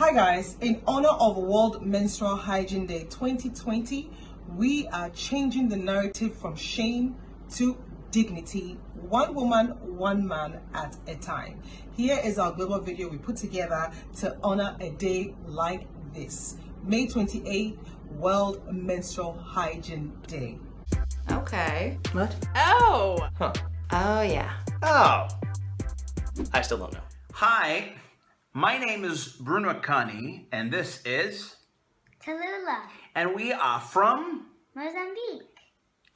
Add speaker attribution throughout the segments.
Speaker 1: Hi guys, in honor of World Menstrual Hygiene Day 2020, we are changing the narrative from shame to dignity, one woman, one man at a time. Here is our global video we put together to honor a day like this. May 28th, World Menstrual Hygiene Day.
Speaker 2: Okay.
Speaker 3: What?
Speaker 2: Oh!
Speaker 3: Huh.
Speaker 2: Oh, yeah.
Speaker 3: Oh. I still don't know.
Speaker 4: Hi, my name is Bruno Kani, and this is...
Speaker 5: Tallulah,
Speaker 4: And we are from,
Speaker 5: Mozambique.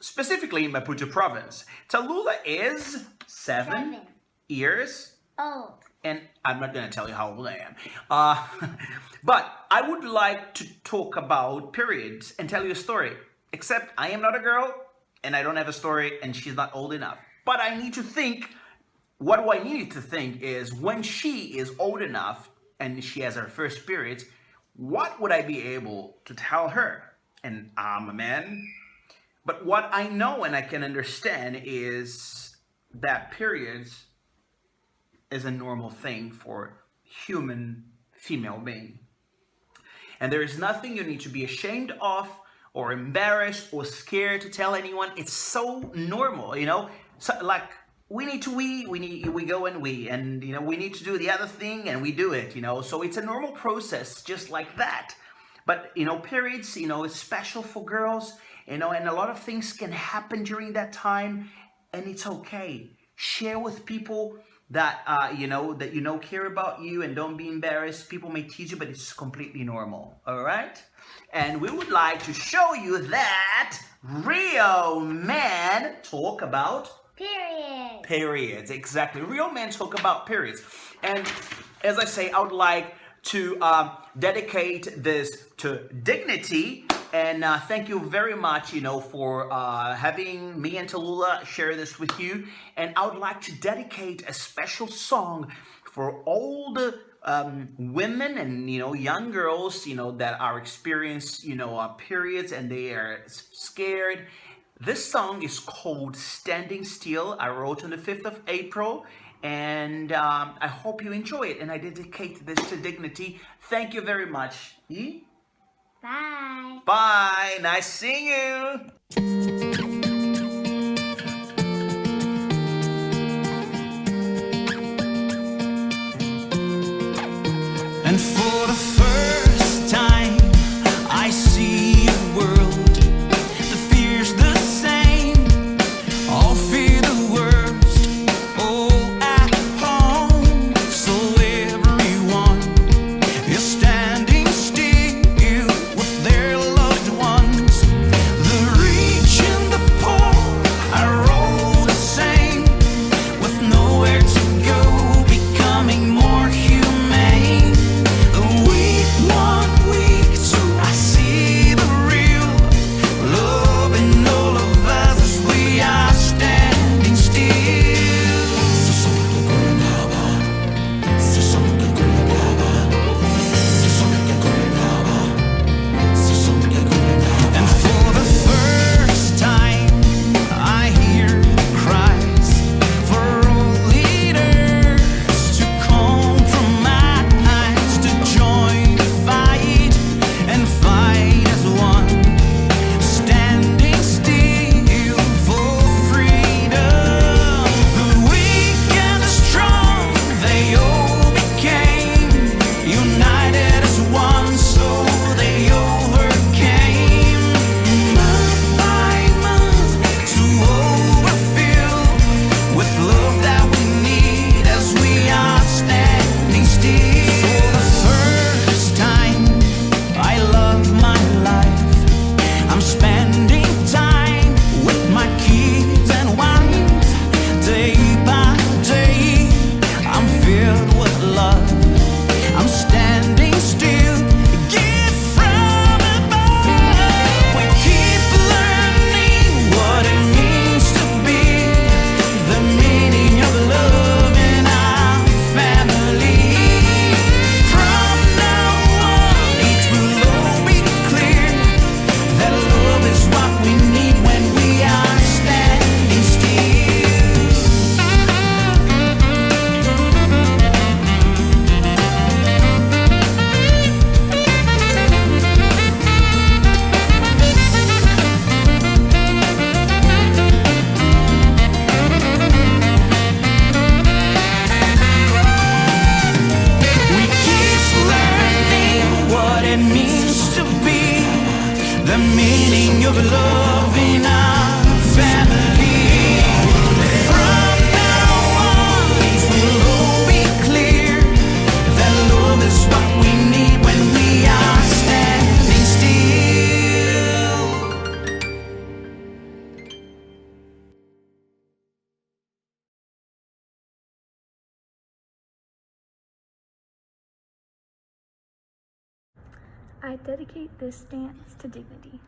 Speaker 4: specifically Maputo province. Tallulah is 7 years,
Speaker 5: Old.
Speaker 4: and I'm not going to tell you how old I am. But I would like to talk about periods and tell you a story. Except I am not a girl, and I don't have a story, and she's not old enough. But I need to think. What do I need to think is when she is old enough and she has her first periods, what would I be able to tell her? And I'm a man. But what I know and I can understand is that periods is a normal thing for human female being. And there is nothing you need to be ashamed of or embarrassed or scared to tell anyone. It's so normal, you know? So, like, we need to we go and you know, we need to do the other thing and we do it, you know? So it's a normal process just like that. But, you know, periods, you know, it's special for girls, you know, and a lot of things can happen during that time, and it's okay. Share with people that, care about you, and don't be embarrassed. People may tease you, but it's completely normal, all right? And we would like to show you that real men talk about periods. Exactly. Real men talk about periods. And as I say, I would like to dedicate this to dignity. And thank you very much, you know, for having me and Tallulah share this with you. And I would like to dedicate a special song for all the women and, you know, young girls, you know, that are experiencing, you know, periods and they are scared. This song is called Standing Still. I wrote on the 5th of April. And I hope you enjoy it. And I dedicate this to dignity. Thank you very much.
Speaker 5: Bye.
Speaker 4: Bye. Nice seeing you.
Speaker 6: And for the first time, I see a world that fears the same. All fear the worst, all at home. So everyone is standing still with their loved ones. The rich and the poor are all the same, with nowhere to go, becoming more humane. We it means to be the meaning of love in our family. From now on, things will all be clear, that love is what we need when we are standing still.
Speaker 7: I dedicate this dance to dignity.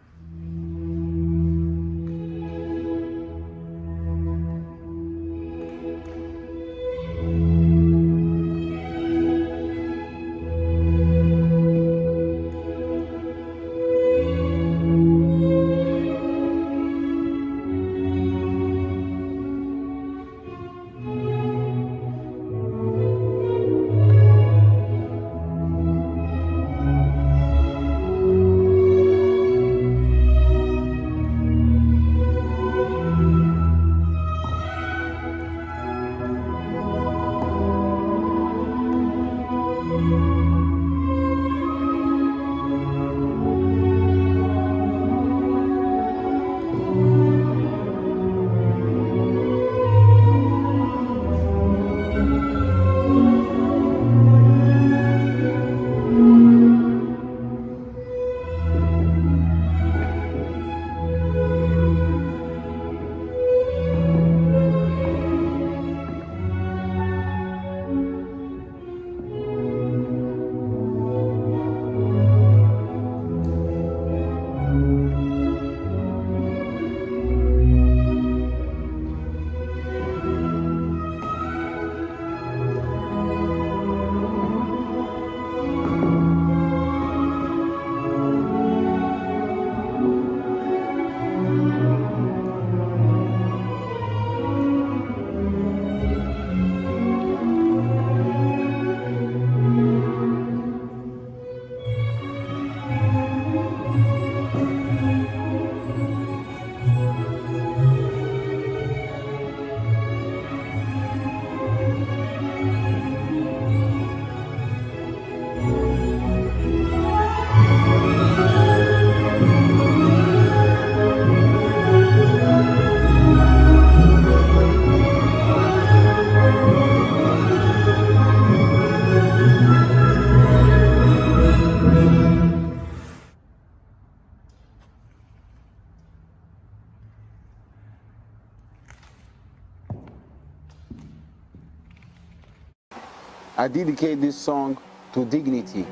Speaker 8: I dedicate this song to dignity.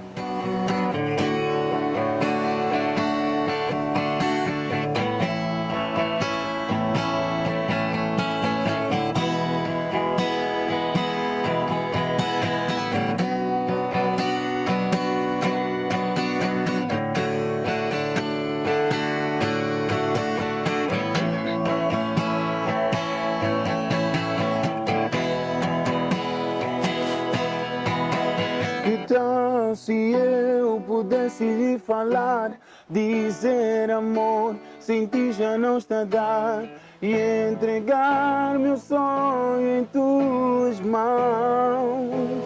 Speaker 8: Então, se eu pudesse lhe falar, dizer amor, sem ti já não está a dar, e entregar meu sonho em tuas mãos.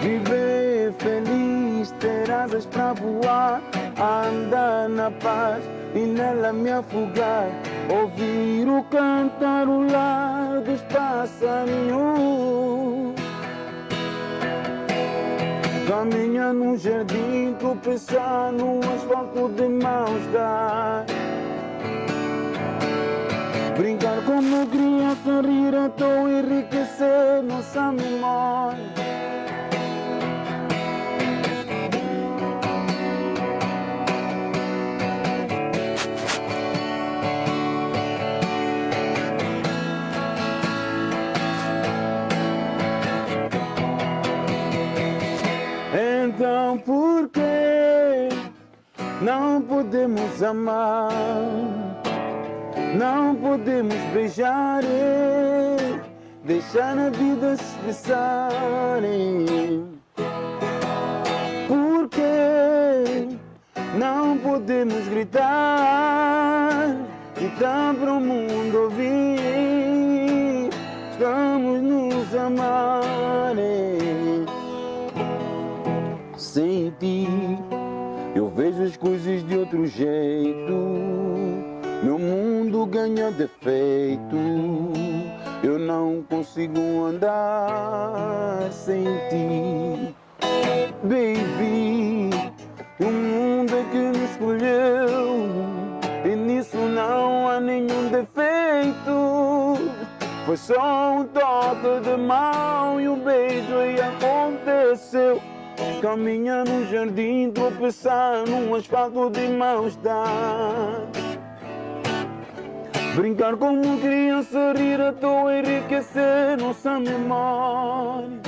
Speaker 8: Viver feliz, ter asas para voar, andar na paz e nela me afogar, ouvir o cantarolar dos passarinhos. Caminhar num jardim, tropeçar num asfalto de mãos dar. Brincar como criança, rir à toa, enriquecer nossa memória. Então por que não podemos amar? Não podemos beijar e deixar a vida se expressarem. Por que não podemos gritar e dar para o mundo ouvir? Estamos nos amarem. Sem as coisas de outro jeito. Meu mundo ganha defeito. Eu não consigo andar sem ti. Baby, o mundo é que me escolheu e nisso não há nenhum defeito. Foi só um toque de mão e um beijo e aconteceu. Caminhar no jardim, tropeçar num asfalto de mãos dadas. Brincar como criança, rir à toa, enriquecer nossa memória.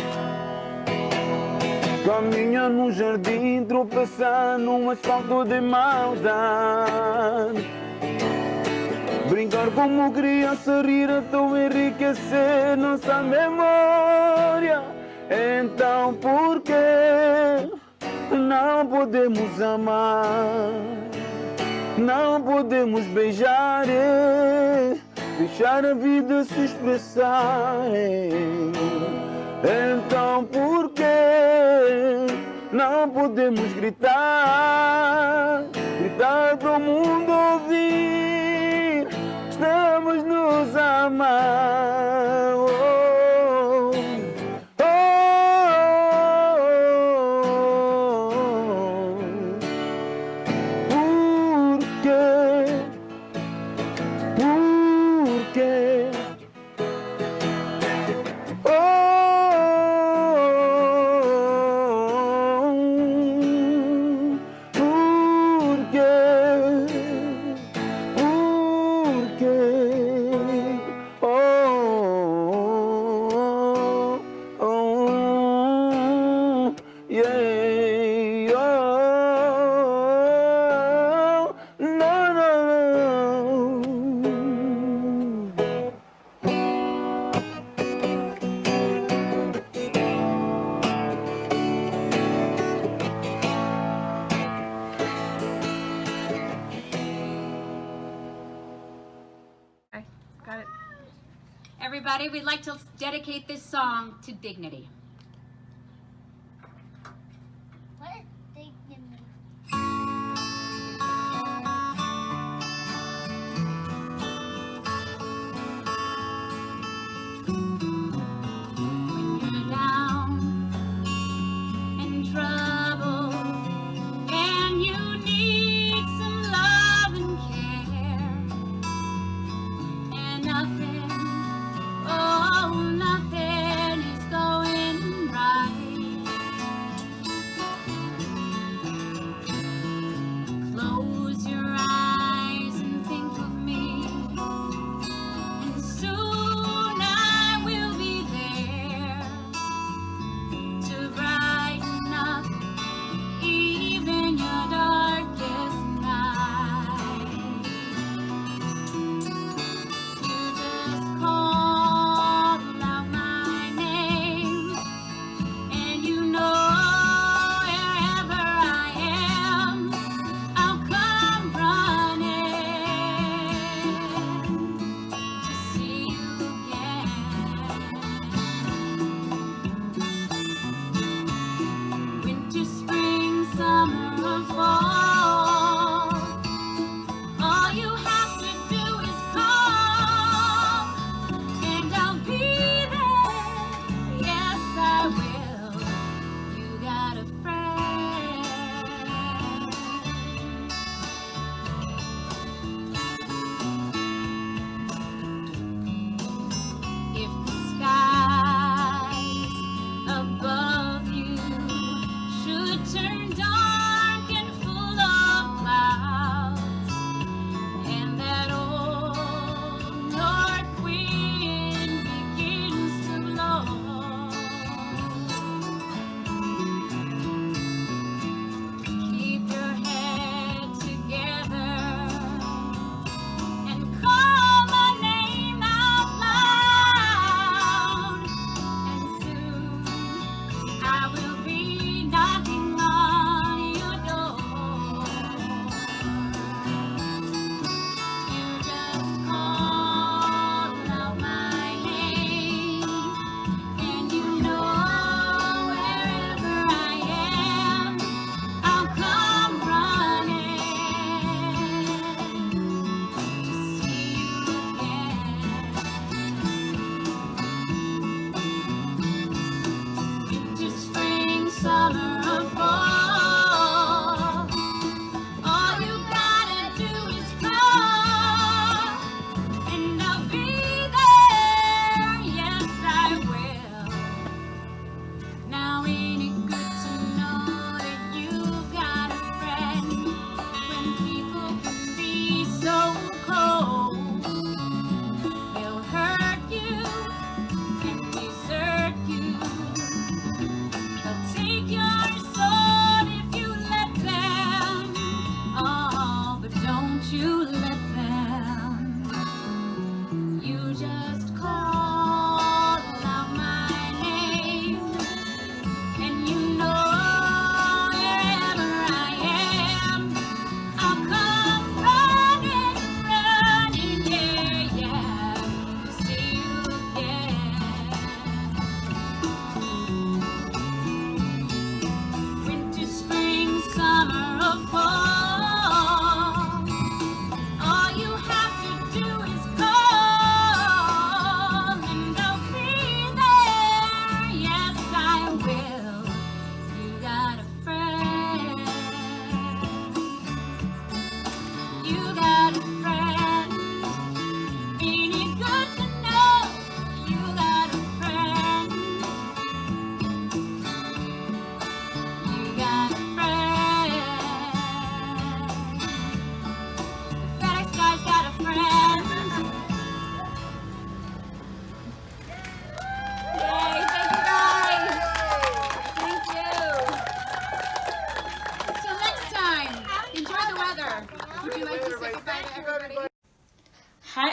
Speaker 8: Caminhar no jardim, tropeçar num asfalto de mãos dadas. Brincar como criança, rir à toa, enriquecer nossa memória. Então por que não podemos amar? Não podemos beijar, deixar a vida se expressar. Então por que não podemos gritar? Gritar para o mundo ouvir, estamos nos a amar. Oh, oh, oh, oh. Por quê? Oh, por quê? Por quê? Oh, oh, yeah, oh, no, no.
Speaker 2: Got it.
Speaker 9: Everybody, we'd like to dedicate this song to dignity.
Speaker 5: What is dignity?
Speaker 9: When you're down in trouble and you need some love and care, and nothing, oh, nothing is going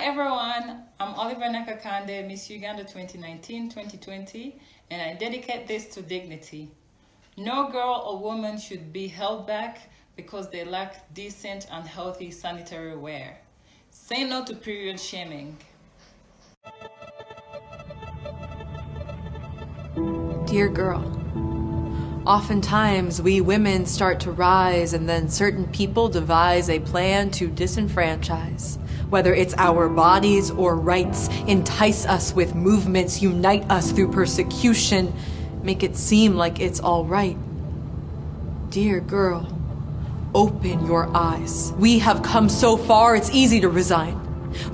Speaker 10: everyone, I'm Oliver Nakakande, Miss Uganda 2019-2020, and I dedicate this to dignity. No girl or woman should be held back because they lack decent and healthy sanitary wear. Say no to period shaming.
Speaker 2: Dear girl, oftentimes we women start to rise and then certain people devise a plan to disenfranchise. Whether it's our bodies or rights, entice us with movements, unite us through persecution, make it seem like it's all right. Dear girl, open your eyes. We have come so far, it's easy to resign.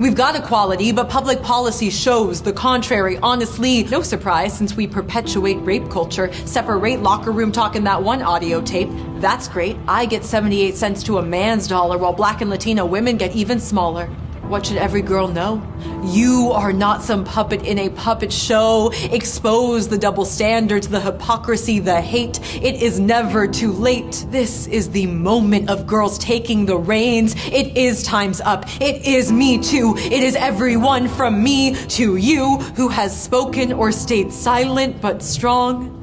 Speaker 2: We've got equality, but public policy shows the contrary. Honestly, no surprise since we perpetuate rape culture, separate locker room talk in that one audio tape. That's great. I get 78 cents to a man's dollar while Black and Latino women get even smaller. What should every girl know? You are not some puppet in a puppet show. Expose the double standards, the hypocrisy, the hate. It is never too late. This is the moment of girls taking the reins. It is time's up. It is me too. It is everyone from me to you who has spoken or stayed silent but strong.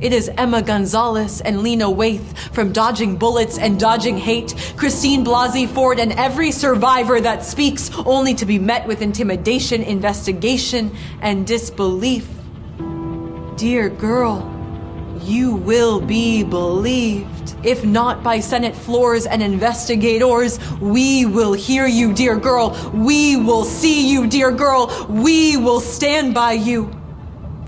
Speaker 2: It is Emma Gonzalez and Lena Waithe from dodging bullets and dodging hate, Christine Blasey Ford and every survivor that speaks only to be met with intimidation, investigation, and disbelief. Dear girl, you will be believed. If not by Senate floors and investigators, we will hear you, dear girl. We will see you, dear girl. We will stand by you.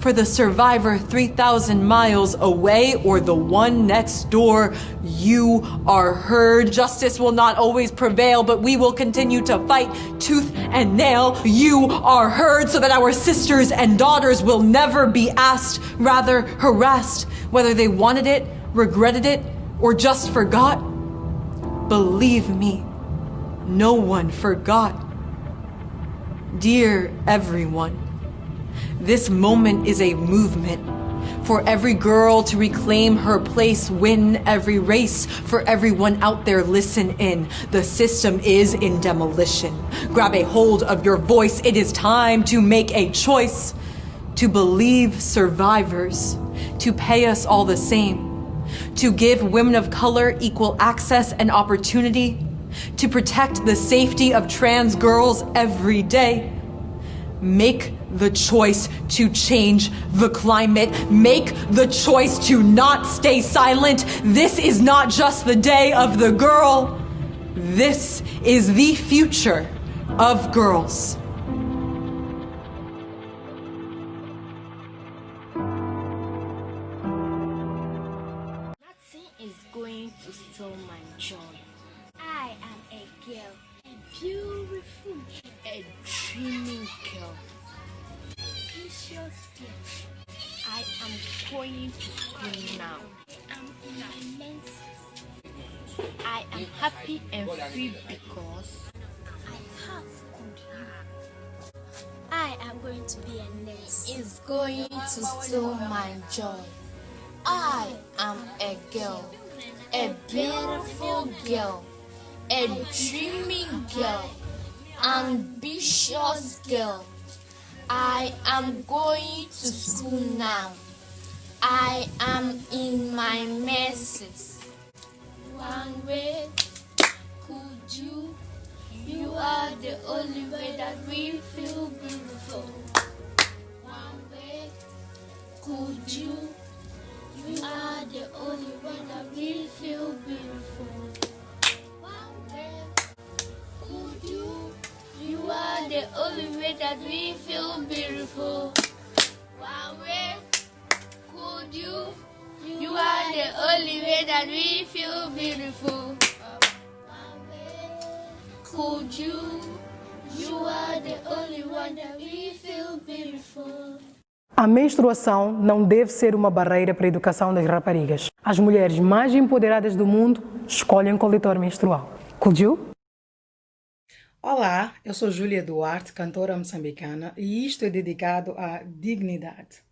Speaker 2: For the survivor 3,000 miles away or the one next door, you are heard. Justice will not always prevail, but we will continue to fight tooth and nail. You are heard so that our sisters and daughters will never be asked, rather harassed, whether they wanted it, regretted it, or just forgot. Believe me, no one forgot. Dear everyone, this moment is a movement for every girl to reclaim her place, win every race. For everyone out there, listen in. The system is in demolition. Grab a hold of your voice. It is time to make a choice to believe survivors, to pay us all the same, to give women of color equal access and opportunity, to protect the safety of trans girls every day. Make the choice to change the climate. Make the choice to not stay silent. This is not just the day of the girl. This is the future of girls.
Speaker 5: Nothing is going to steal my joy. I am a girl, a beautiful, a dreaming girl. Precious girl. I am going to school now. I am in my menses. I am happy and free because I have good hair. I am going to be a nurse. It's going to steal my joy. I am a girl, a beautiful girl, a dreaming girl, ambitious girl. I am going to school now. I am in my menses. One way, could you? You are the only way that we feel beautiful. One way, could you? You are the only one that we feel beautiful. One way, could you? You are the only way that we feel beautiful. One way, could you? You are the only way that we feel beautiful. One way, could you? You are the only one that we feel beautiful.
Speaker 11: A menstruação não deve ser uma barreira para a educação das raparigas. As mulheres mais empoderadas do mundo escolhem coletor menstrual. Could you? Olá, eu sou Júlia Duarte, cantora moçambicana, e isto é dedicado à dignidade.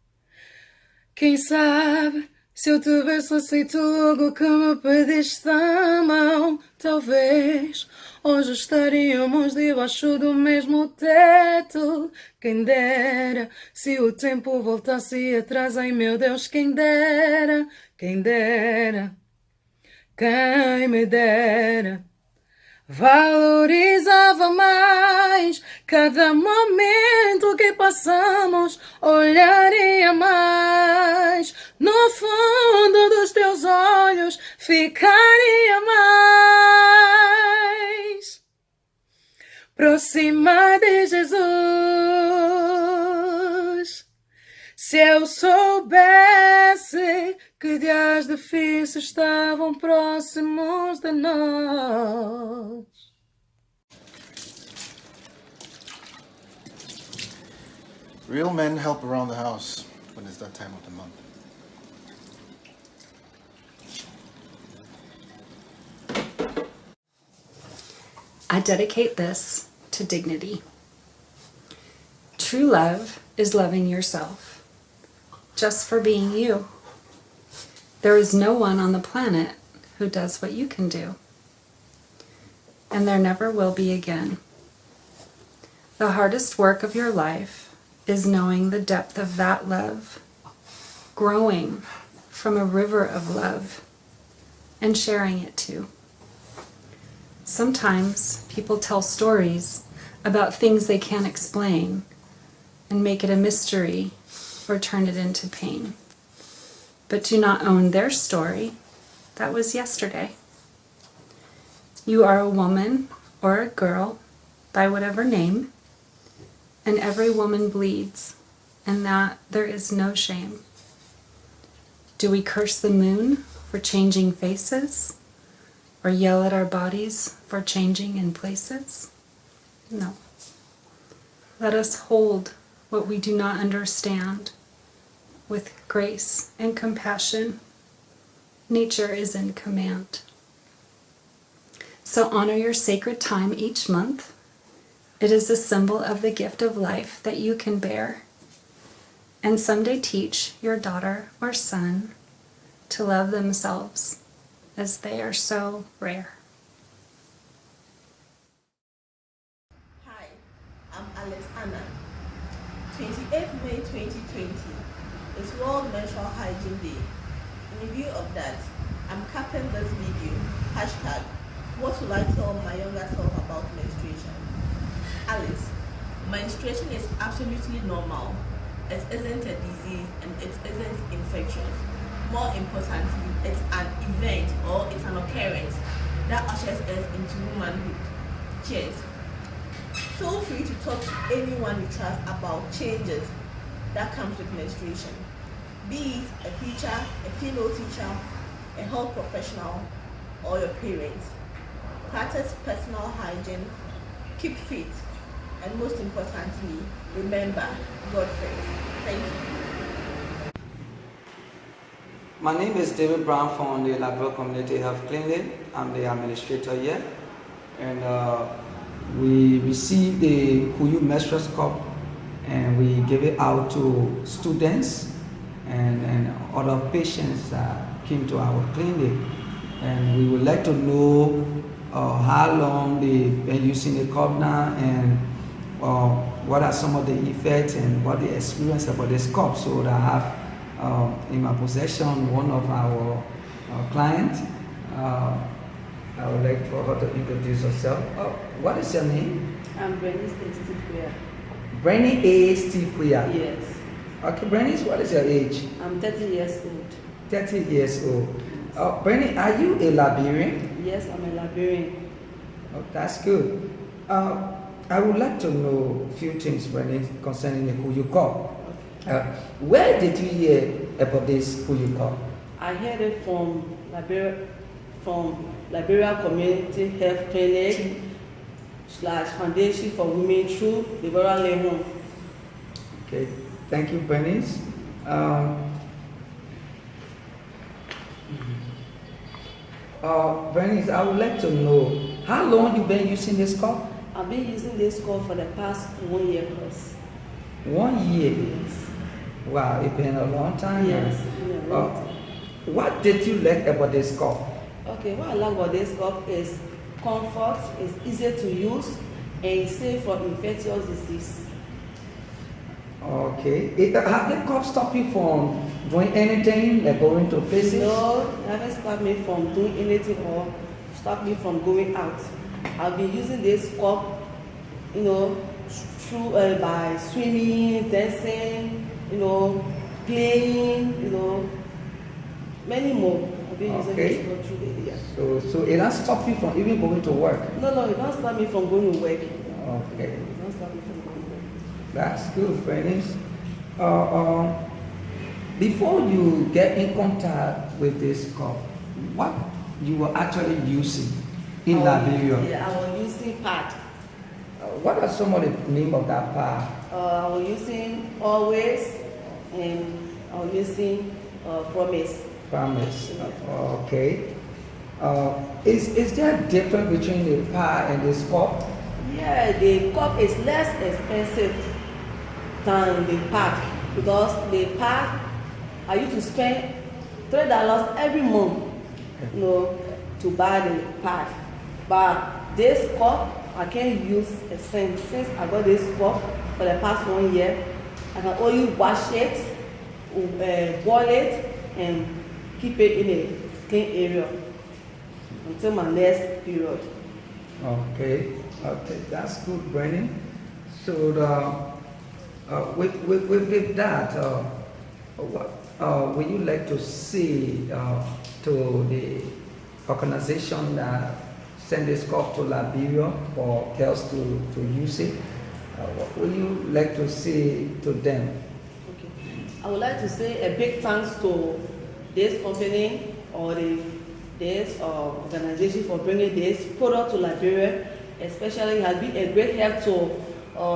Speaker 11: Quem sabe Se eu te ver, aceito logo que me pediste a mão. Talvez hoje estaríamos debaixo do mesmo teto. Quem dera, se o tempo voltasse atrás. Ai meu Deus, quem dera, quem dera, quem me dera. Valorizava mais cada momento que passamos, olharia mais no fundo dos teus olhos, ficaria mais próxima de Jesus. Se eu soubesse que dias difíceis estavam próximos de nós.
Speaker 12: Real men help around the house when it's that time of the month.
Speaker 13: I dedicate this to dignity. True love is loving yourself, just for being you. There is no one on the planet who does what you can do. And there never will be again. The hardest work of your life is knowing the depth of that love, growing from a river of love, and sharing it too. Sometimes people tell stories about things they can't explain and make it a mystery or turn it into pain. But do not own their story. That was yesterday. You are a woman or a girl by whatever name, and every woman bleeds, and that there is no shame. Do we curse the moon for changing faces, or yell at our bodies for changing in places? No. Let us hold what we do not understand with grace and compassion. Nature is in command. So honor your sacred time each month. It is a symbol of the gift of life that you can bear. And someday teach your daughter or son to love themselves as they are so rare.
Speaker 14: Hi, I'm Alexandra. 28th May 2020 is World Menstrual Hygiene Day. In view of that, I'm capping this video, hashtag, what will I tell my younger self about menstruation? Alice, menstruation is absolutely normal. It isn't a disease and it isn't infectious. More importantly, it's an event or it's an occurrence that ushers us into womanhood. Cheers. Feel free to talk to anyone you trust about changes that comes with menstruation. Be it a teacher, a female teacher, a health professional, or your parents. Practice personal hygiene, keep fit, and most importantly, remember God first. Thank you.
Speaker 15: My name is David Brown from the Labrador Community Health Clinic. I'm the administrator here. And we received the Kuyu menstrual cup and we give it out to students and other patients that came to our clinic. And we would like to know how long they've been using the cup now and what are some of the effects and what the experience about this cup. So that I have in my possession one of our clients. I would like for her to introduce herself. What is your name?
Speaker 16: I'm Bernice A. Steve.
Speaker 15: Bernie A. Steve.
Speaker 16: Yes.
Speaker 15: Okay, Bernice, what is your age?
Speaker 16: I'm 30 years old.
Speaker 15: 30 years old. Bernie, are you a librarian?
Speaker 16: Yes, I'm a librarian.
Speaker 15: Oh, that's good. I would like to know a few things, Bernie, concerning the Kuyu Cup. Where did you hear about this Kuyu Cup?
Speaker 16: I heard it from Liberia Community Health Clinic / Foundation for Women through Deborah Lemon.
Speaker 15: Okay, thank you, Bernice. Bernice, I would like to know how long you've been using this cup?
Speaker 16: I've been using this cup for the past 1 year plus.
Speaker 15: 1 year?
Speaker 16: Yes.
Speaker 15: Wow, it's been a long time.
Speaker 16: Yes, it's been a long time.
Speaker 15: What did you like about this cup?
Speaker 16: Okay, what I like about this cup is comfort, it's easy to use, and it's safe from infectious disease.
Speaker 15: Okay. Have the cup stopped you from doing anything, like going to places?
Speaker 16: No, it haven't stopped me from doing anything or stopped me from going out. I've been using this cup, you know, through by swimming, dancing, you know, playing, you know, many more. I've been using this cup through the year.
Speaker 15: So it has stopped you from even going to work?
Speaker 16: No, it don't stop me from going to work.
Speaker 15: Okay.
Speaker 16: It don't stop me from going to work.
Speaker 15: That's good, Bernice. Before you get in contact with this cup, what you were actually using in Liberia?
Speaker 16: Yeah, I was using pad.
Speaker 15: What are some of the name of that pad?
Speaker 16: I was using Always, and I was using Promise.
Speaker 15: Promise. Okay. Is there a difference between the pad and this cup?
Speaker 16: Yeah, the cup is less expensive than the pad because the pad I used to spend $3 every month, you know, to buy the pad. But this cup I can't use a cent. Since I got this cup for the past 1 year, I can only wash it, boil it, and keep it in a clean area until my next period.
Speaker 15: Okay, that's good, Brennan. So with that, what would you like to see to the organization that send this cup to Liberia for girls to use it? What would you like to say to them?
Speaker 16: Okay, I would like to say a big thanks to this company or this organization for bringing this product to Liberia. Especially, it has been a great help to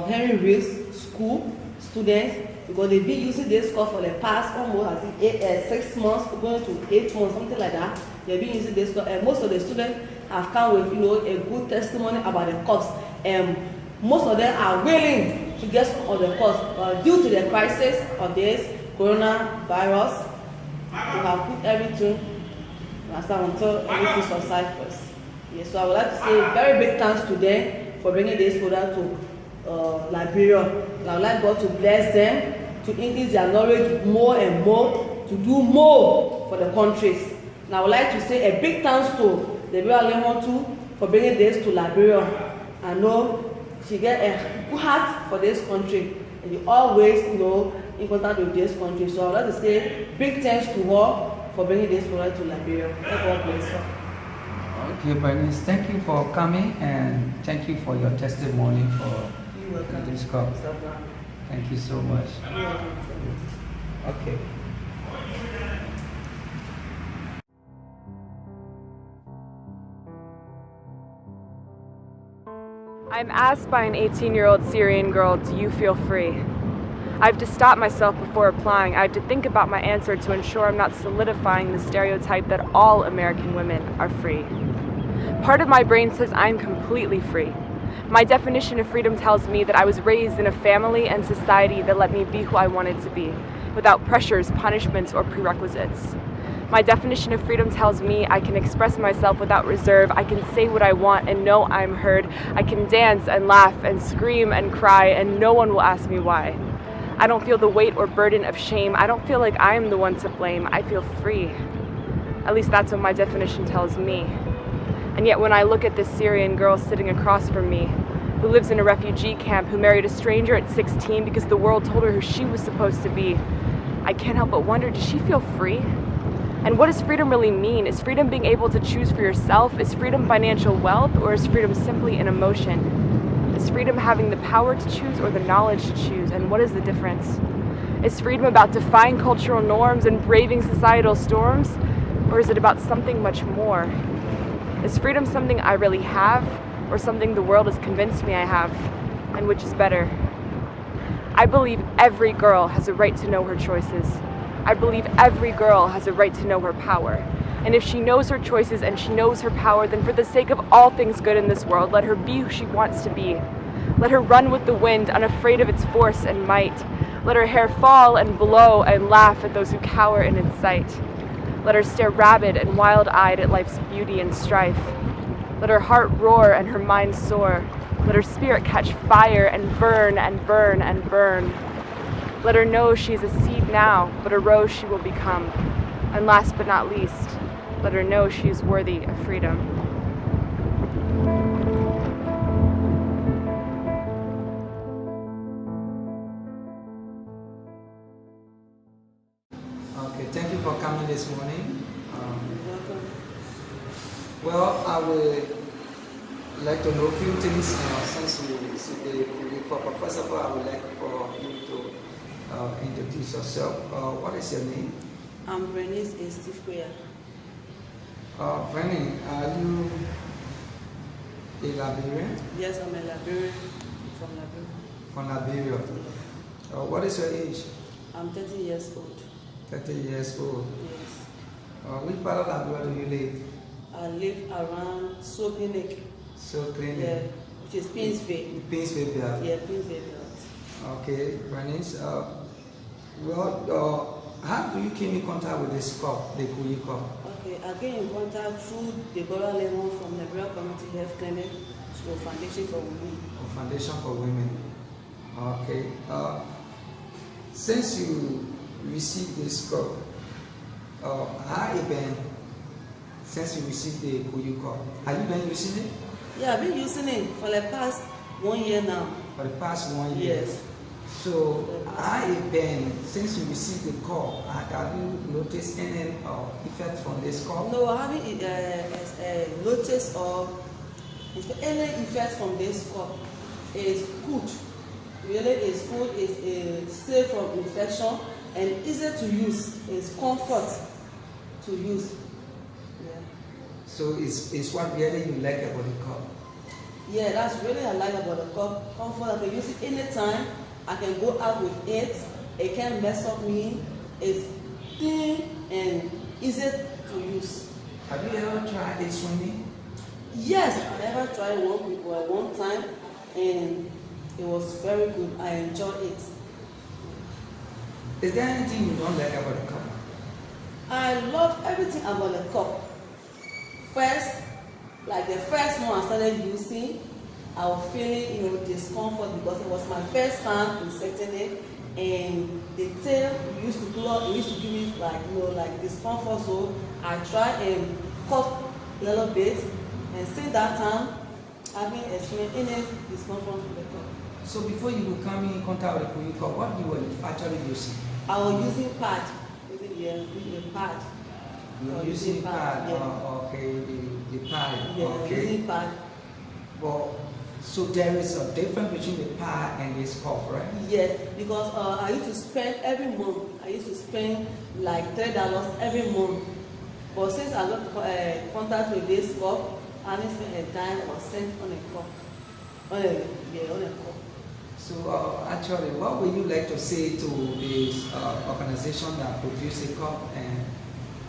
Speaker 16: Henry Reeves School students because they've been using this cup for the past almost I think 6 months, going to 8 months, something like that. They've been using this cup, and most of the students have come with a good testimony about the cups, and most of them are willing to get some of the cups due to the crisis of this coronavirus. We have put everything until everything subsides first. Yes, so I would like to say very big thanks to them for bringing this product to Liberia. And I would like God to bless them, to increase their knowledge more and more, to do more for the countries. And I would like to say a big thanks to the Liberia Lemon too for bringing this to Liberia. I know she get a good heart for this country, and you always in contact with this country. So I would like to say big thanks to her for bringing this product to Liberia. May God bless her.
Speaker 15: Okay, Bernice, thank you for coming and thank you for your testimony for this cup. Thank you so much. Okay.
Speaker 17: I'm asked by an 18-year-old Syrian girl, do you feel free? I have to stop myself before replying. I have to think about my answer to ensure I'm not solidifying the stereotype that all American women are free. Part of my brain says I'm completely free. My definition of freedom tells me that I was raised in a family and society that let me be who I wanted to be, without pressures, punishments, or prerequisites. My definition of freedom tells me I can express myself without reserve, I can say what I want and know I'm heard, I can dance and laugh and scream and cry and no one will ask me why. I don't feel the weight or burden of shame, I don't feel like I'm the one to blame, I feel free. At least that's what my definition tells me. And yet when I look at this Syrian girl sitting across from me, who lives in a refugee camp, who married a stranger at 16 because the world told her who she was supposed to be, I can't help but wonder, does she feel free? And what does freedom really mean? Is freedom being able to choose for yourself? Is freedom financial wealth, or is freedom simply an emotion? Is freedom having the power to choose or the knowledge to choose? And what is the difference? Is freedom about defying cultural norms and braving societal storms? Or is it about something much more? Is freedom something I really have, or something the world has convinced me I have? And which is better? I believe every girl has a right to know her choices. I believe every girl has a right to know her power. And if she knows her choices and she knows her power, then for the sake of all things good in this world, let her be who she wants to be. Let her run with the wind, unafraid of its force and might. Let her hair fall and blow and laugh at those who cower in its sight. Let her stare rabid and wild-eyed at life's beauty and strife. Let her heart roar and her mind soar. Let her spirit catch fire and burn and burn and burn. Let her know she is a seed now, but a rose she will become. And last but not least, let her know she is worthy of freedom.
Speaker 15: Okay, thank you for coming this morning. Well, I would like to know a few things since you received the report. First of all, I would like for you to introduce yourself. What is your name?
Speaker 16: I'm Bernice Estifquia.
Speaker 15: Bernice, are you a Liberian?
Speaker 16: Yes, I'm a Liberian from Liberia.
Speaker 15: From Liberia. What is your age?
Speaker 16: I'm 30 years old.
Speaker 15: 30 years old.
Speaker 16: Yes.
Speaker 15: Which part of Liberia do you live?
Speaker 16: I live around So Clinic.
Speaker 15: So Clinic?
Speaker 16: Yeah, which is Pinsville.
Speaker 15: Pinsville, yeah.
Speaker 16: Yeah, Pinsville.
Speaker 15: Okay, Bernice. How do you came in contact with this cup, the Kuyi cup?
Speaker 16: Okay, I came in contact through Deborah Lemon from Liberia Community Health Clinic to Foundation for Women.
Speaker 15: Foundation for Women. Okay. Since you received this cup, how it been? Since you received the Kuyi cup, have you been using it?
Speaker 16: Yeah, I've been using it for the past 1 year now.
Speaker 15: For the past 1 year? Yes. So, how it been since you received the call? Have you noticed any effect from this call?
Speaker 16: No, I haven't noticed or any effect from this call. It's good. Really, it's good. It's safe from infection and easy to use. It's comfort to use. Yeah.
Speaker 15: So, it's what really you like about the cup?
Speaker 16: Yeah, that's really I like about the cup. Comfort. I can use it anytime. I can go out with it. It can't mess up me. It's thin and easy to use.
Speaker 15: Have you ever tried it swimming?
Speaker 16: Yes, I ever tried one time, and it was very good. I enjoyed it.
Speaker 15: Is there anything you don't like about the cup?
Speaker 16: I love everything about the cup. First, like the first one I started using, I was feeling, discomfort because it was my first time inserting it, and the tail used to blow. It used to give me like discomfort. So I tried and cut a little bit, and since that time, I've been experiencing any discomfort from the cup.
Speaker 15: So before you would come in contact with the Kuyi cup, what you were actually using?
Speaker 16: I was using pad, using a pad.
Speaker 15: You were using pad.
Speaker 16: Yeah.
Speaker 15: Okay, the pad.
Speaker 16: Yeah,
Speaker 15: okay.
Speaker 16: using pad.
Speaker 15: Well, so there is a difference between the pad and this cup, right?
Speaker 16: Yes, because I used to spend every month. I used to spend like $3 every month. But since I got contact with this cup, I didn't spend a dime or cent on a cup. On a cup.
Speaker 15: So actually, what would you like to say to this organization that produced the cup and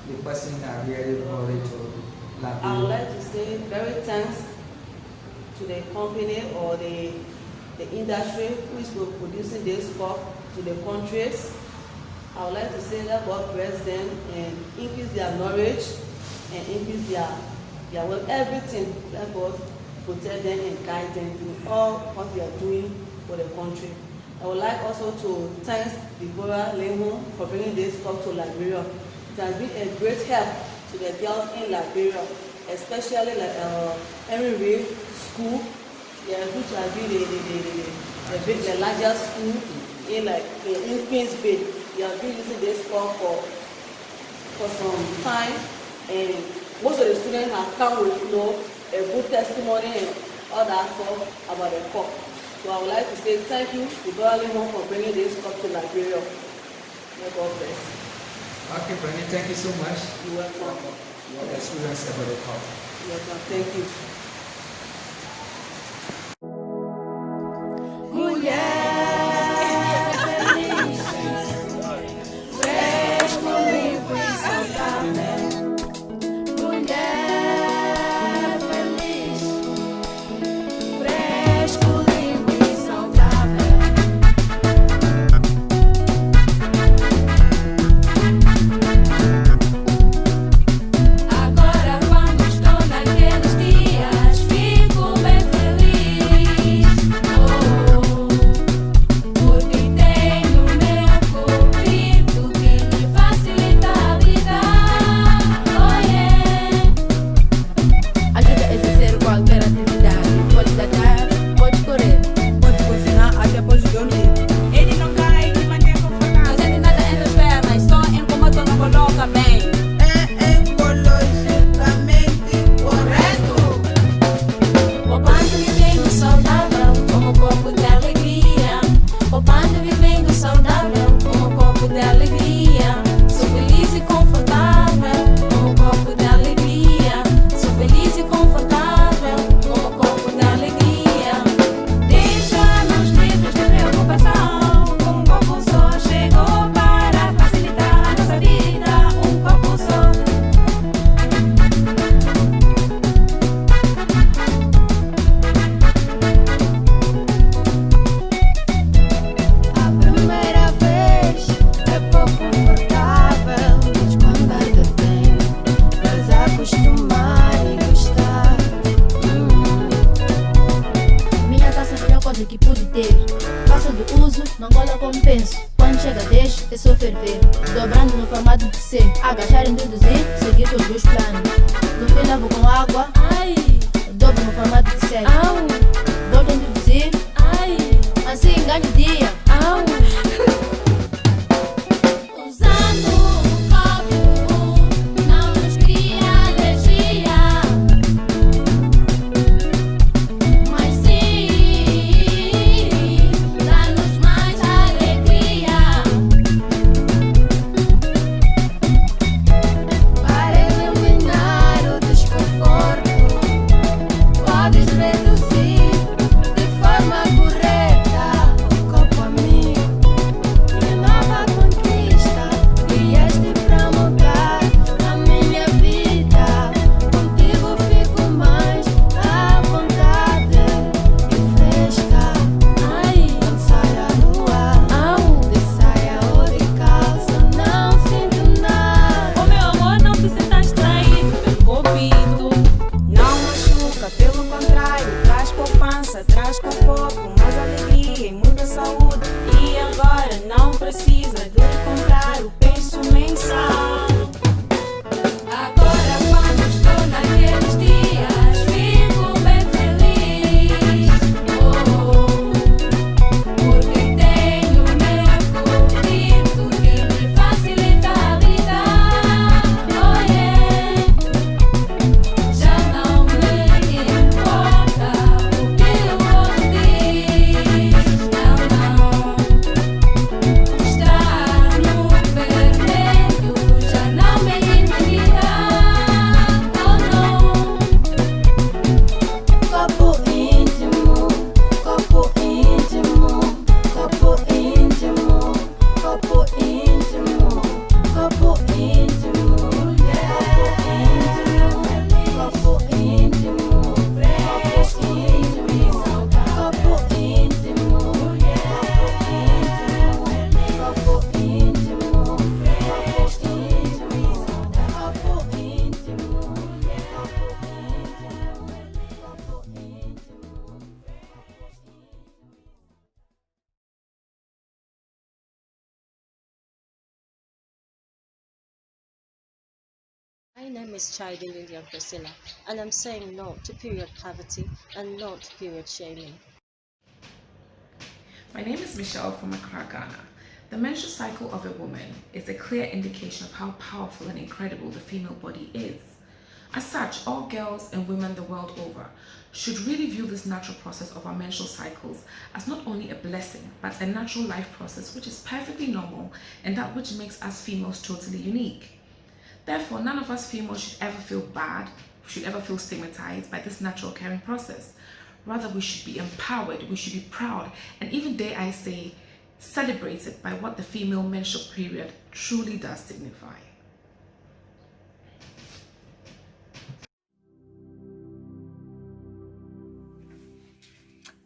Speaker 15: the person that really brought it to Liberia?
Speaker 16: I would like to say very thanks to the company or the industry who is producing this cup to the countries. I would like to say that God bless them and increase their knowledge and increase their wealth, everything. That God protect them and guide them in all what they are doing for the country. I would like also to thank Deborah Lemon for bringing this cup to Liberia. It has been a great help to the girls in Liberia, especially like Henry Reid School, which has been the largest school in Queensville. They have been using this cup for some time, and most of the students have come with a good testimony and all that stuff about the cup. So I would like to say thank you to Deborah Lemon for bringing this cup to Liberia. May God bless.
Speaker 15: Okay, Bernie, thank you so much.
Speaker 16: You're welcome.
Speaker 15: Your experience about the cup.
Speaker 16: You're welcome. Thank you.
Speaker 6: Mulher feliz, fresco, limpo e saudável. Mulher feliz, fresco, limpo e saudável.
Speaker 5: eu sou ferver. Dobrando no formato de C, agachar, introduzir, seguir todos os planos. No fim lavo com água, ai. Dobro no formato de C, au. Volto a introduzir, ai. Assim ganho dia, au. Usando o copo, não nos cria alergia. Mas sim, dá-nos mais alegria. Para eliminar o desconforto, podes reduzir de forma correta o copo amigo. Minha nova conquista, vieste pra mudar a minha vida. Contigo fico mais à vontade e fresca. Ai, quando sai à rua, de saia ou de calça, não sinto nada.
Speaker 18: Oh meu amor, não te sintas traído pelo copido.
Speaker 19: Não machuca, pelo contrário, traz poupança, traz conforto, mais alegria e muita saúde. E agora não precisa de comprar o penso mensal.
Speaker 5: Agora quando estou naqueles dias, fico bem feliz. Porque tenho meu currículo que me facilita a vida. Oh yeah. Já não me importa o que o outro diz. Não, não. Estar no vermelho já não me intimida. Oh não. Copo íntimo, copo íntimo, copo íntimo, copo íntimo, copo íntimo, copo íntimo, copo íntimo, copo íntimo, copo íntimo, copo íntimo, copo íntimo.
Speaker 20: My name is Chiding Indian Priscilla, and I'm saying no to period poverty and no to period shaming.
Speaker 21: My name is Michelle from Accra, Ghana. The menstrual cycle of a woman is a clear indication of how powerful and incredible the female body is. As such, all girls and women the world over should really view this natural process of our menstrual cycles as not only a blessing, but a natural life process which is perfectly normal and that which makes us females totally unique. Therefore, none of us females should ever feel bad, should ever feel stigmatized by this natural occurring process. Rather, we should be empowered, we should be proud, and even dare I say, celebrated by what the female menstrual period truly does signify.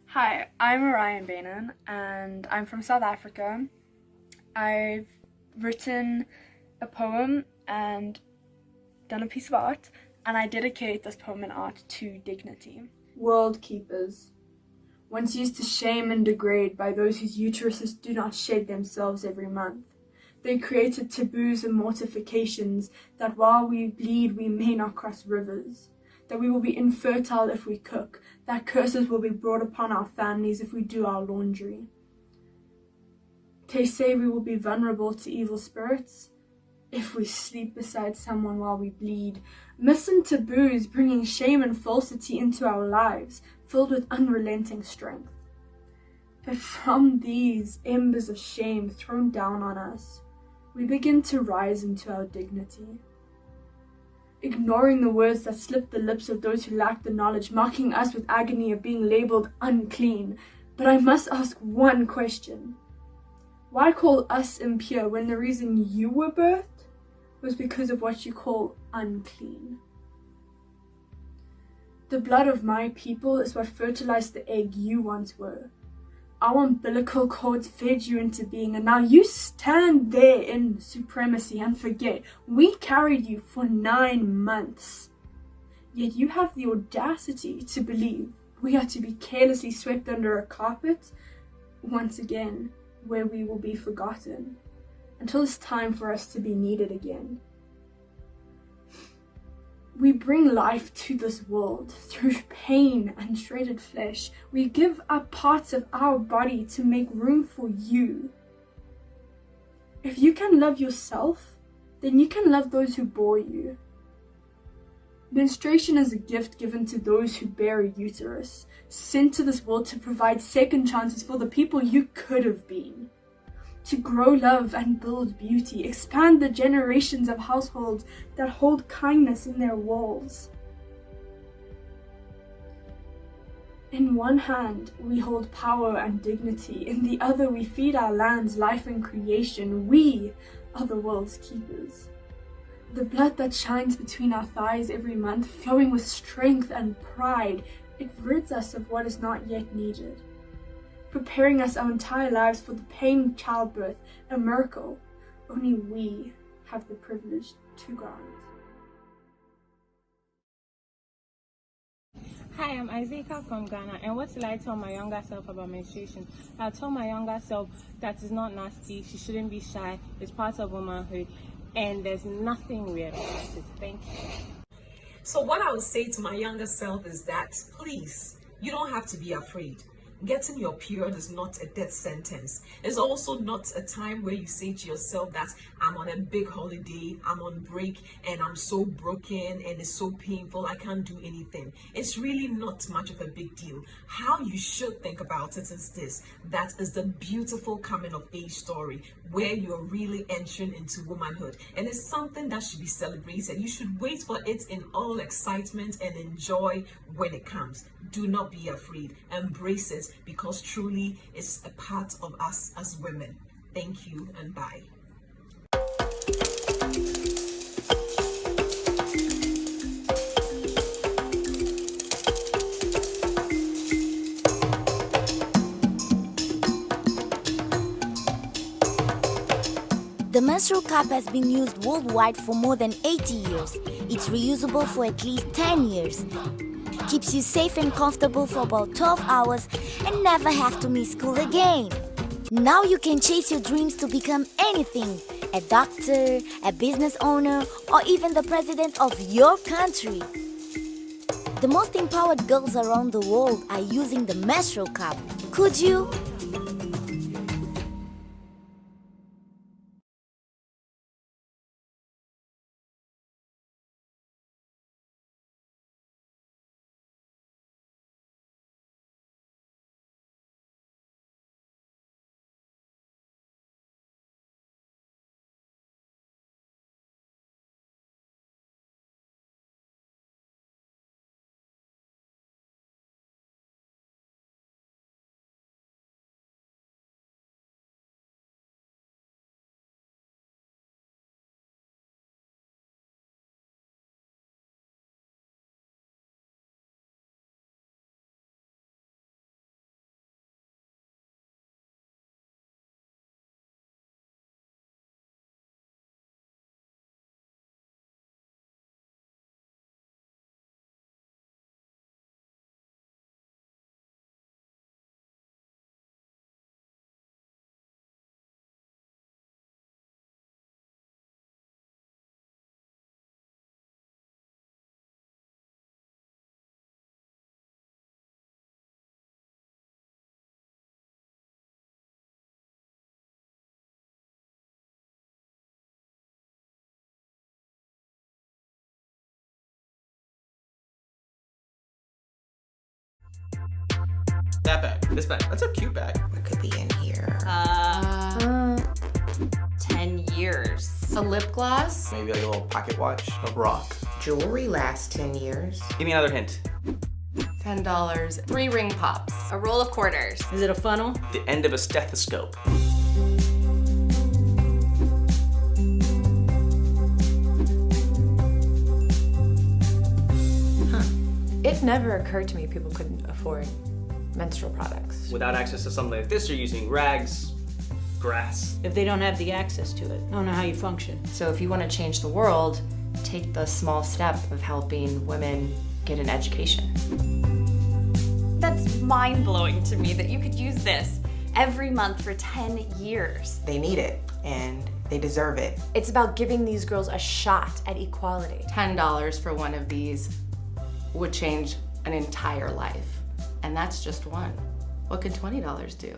Speaker 17: Hi, I'm Orion Bainan and I'm from South Africa. I've written a poem and done a piece of art, and I dedicate this poem and art to dignity. World keepers, once used to shame and degrade by those whose uteruses do not shed themselves every month. They created taboos and mortifications that while we bleed we may not cross rivers, that we will be infertile if we cook, that curses will be brought upon our families if we do our laundry. They say we will be vulnerable to evil spirits if we sleep beside someone while we bleed. Myths and taboos bringing shame and falsity into our lives, filled with unrelenting strength. But from these embers of shame thrown down on us, we begin to rise into our dignity. Ignoring the words that slip the lips of those who lack the knowledge, mocking us with agony of being labeled unclean. But I must ask one question. Why call us impure when the reason you were birthed was because of what you call unclean? The blood of my people is what fertilized the egg you once were. Our umbilical cords fed you into being, and now you stand there in supremacy and forget we carried you for 9 months. Yet you have the audacity to believe we are to be carelessly swept under a carpet once again, where we will be forgotten
Speaker 7: until it's time for us to be needed again. We bring life to this world through pain and shredded flesh. We give up parts of our body to make room for you. If you can love yourself, then you can love those who bore you. Menstruation is a gift given to those who bear a uterus, sent to this world to provide second chances for the people you could have been. To grow love and build beauty, expand the generations of households that hold kindness in their walls. In one hand, we hold power and dignity. In the other, we feed our lands life and creation. We are the world's keepers. The blood that shines between our thighs every month, flowing with strength and pride, it rids us of what is not yet needed, preparing us our entire lives for the pain of childbirth, a miracle only we have the privilege to grant.
Speaker 1: Hi, I'm Isaaca from Ghana, and what will I tell my younger self about menstruation? I'll tell my younger self that it's not nasty, she shouldn't be shy, it's part of womanhood, and there's nothing weird about it. Thank you.
Speaker 22: So what I would say to my younger self is that, please, you don't have to be afraid. Getting your period is not a death sentence. It's also not a time where you say to yourself that I'm on a big holiday, I'm on break, and I'm so broken and it's so painful, I can't do anything. It's really not much of a big deal. How you should think about it is this: that is the beautiful coming of age story where you're really entering into womanhood. And it's something that should be celebrated. You should wait for it in all excitement and enjoy when it comes. Do not be afraid. Embrace it, because truly it's a part of us as women. Thank you and bye.
Speaker 23: The menstrual cup has been used worldwide for more than 80 years. It's reusable for at least 10 years. Keeps you safe and comfortable for about 12 hours and never have to miss school again. Now you can chase your dreams to become anything: a doctor, a business owner, or even the president of your country. The most empowered girls around the world are using the menstrual cup. Could you?
Speaker 3: That bag. This bag. That's a cute bag.
Speaker 24: What could be in here? 10 years.
Speaker 25: A lip gloss?
Speaker 3: Maybe like a little pocket watch. A rock.
Speaker 24: Jewelry lasts 10 years.
Speaker 3: Give me another hint.
Speaker 25: $10. 3 ring pops. A roll of quarters.
Speaker 16: Is it a funnel?
Speaker 3: The end of a stethoscope.
Speaker 25: It never occurred to me people couldn't afford menstrual products.
Speaker 3: Without access to something like this, you're using rags, grass.
Speaker 16: If they don't have the access to it, I don't know how you function.
Speaker 25: So if you want to change the world, take the small step of helping women get an education.
Speaker 26: That's mind-blowing to me that you could use this every month for 10 years.
Speaker 24: They need it, and They deserve it.
Speaker 2: It's about giving these girls a shot at equality.
Speaker 4: $10 for one of these would change an entire life. And that's just one. What could $20 do?